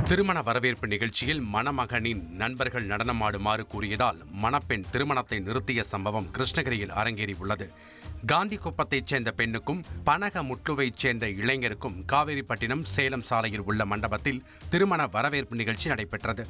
திருமண வரவேற்பு நிகழ்ச்சியில் மணமகனின் நண்பர்கள் நடனமாடுமாறு கூறியதால் மணப்பெண் திருமணத்தை நிறுத்திய சம்பவம் கிருஷ்ணகிரியில் அரங்கேறியுள்ளது. காந்திகுப்பத்தைச் சேர்ந்த பெண்ணுக்கும் பனகமுட்லுவைச் சேர்ந்த இளைஞருக்கும் காவேரிப்பட்டினம் சேலம் சாலையில் உள்ள மண்டபத்தில் திருமண வரவேற்பு நிகழ்ச்சி நடைபெற்றது.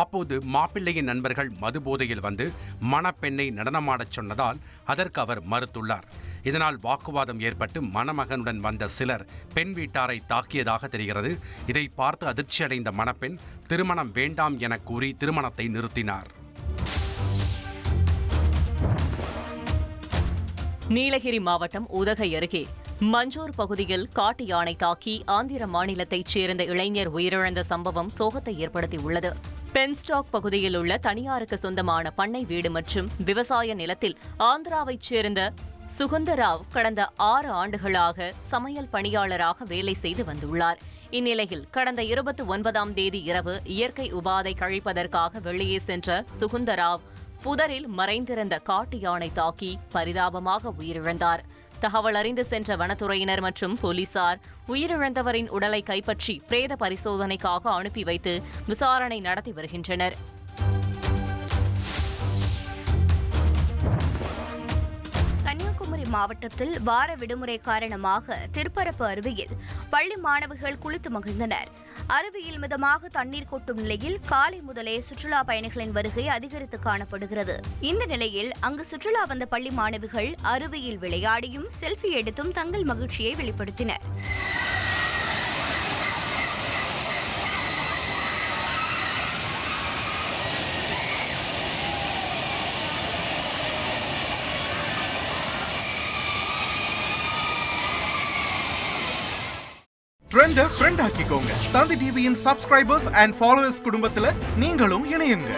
அப்போது மாப்பிள்ளையின் நண்பர்கள் மதுபோதையில் வந்து மணப்பெண்ணை நடனமாடச் சொன்னதால் அதற்கு அவர் மறுத்துள்ளார். இதனால் வாக்குவாதம் ஏற்பட்டு மணமகனுடன் வந்த சிலர் பெண் வீட்டாரை தாக்கியதாக தெரிகிறது. இதை பார்த்து அதிர்ச்சியடைந்த மணப்பெண் திருமணம் வேண்டாம் என கூறி திருமணத்தை நிறுத்தினார். நீலகிரி மாவட்டம் உதகை அருகே மஞ்சூர் பகுதியில் காட்டு யானை தாக்கி ஆந்திர மாநிலத்தைச் சேர்ந்த இளைஞர் உயிரிழந்த சம்பவம் சோகத்தை ஏற்படுத்தியுள்ளது. பென்ஸ்டாக் பகுதியில் உள்ள தனியாருக்கு சொந்தமான பண்ணை வீடு மற்றும் விவசாய நிலத்தில் ஆந்திராவைச் சேர்ந்த சுகந்தராவ் கடந்த 6 ஆண்டுகளாக சமையல் பணியாளராக வேலை செய்து வந்துள்ளார். இந்நிலையில் கடந்த 29ஆம் தேதி இரவு இயற்கை உபாதை கழிப்பதற்காக வெளியே சென்ற சுகந்தராவ் புதரில் மறைந்திருந்த காட்டு யானை தாக்கி பரிதாபமாக உயிரிழந்தார். தகவல் அறிந்து சென்ற வனத்துறையினர் மற்றும் போலீசார் உயிரிழந்தவரின் உடலை கைப்பற்றி பிரேத பரிசோதனைக்காக அனுப்பி வைத்து விசாரணை நடத்தி வருகின்றனர். கன்னியாகுமரி மாவட்டத்தில் வார விடுமுறை காரணமாக திருப்பரப்பு அருவியில் பள்ளி மாணவர்கள் குளித்து மகிழ்ந்தனர். அருவியில் மிதமாக தண்ணீர் கொட்டும் நிலையில் காலை முதலே சுற்றுலா பயணிகளின் வருகை அதிகரித்து காணப்படுகிறது. இந்த நிலையில் அங்கு சுற்றுலா வந்த பள்ளி மாணவிகள் அருவியில் விளையாடியும் செல்ஃபி எடுத்தும் தங்கள் மகிழ்ச்சியை வெளிப்படுத்தினர். ட்ரெண்டை ஃப்ரெண்ட் ஆக்கிக்கோங்க. தந்தி டிவியின் சப்ஸ்கிரைபர்ஸ் அண்ட் ஃபாலோவர்ஸ் குடும்பத்தில் நீங்களும் இணையுங்க.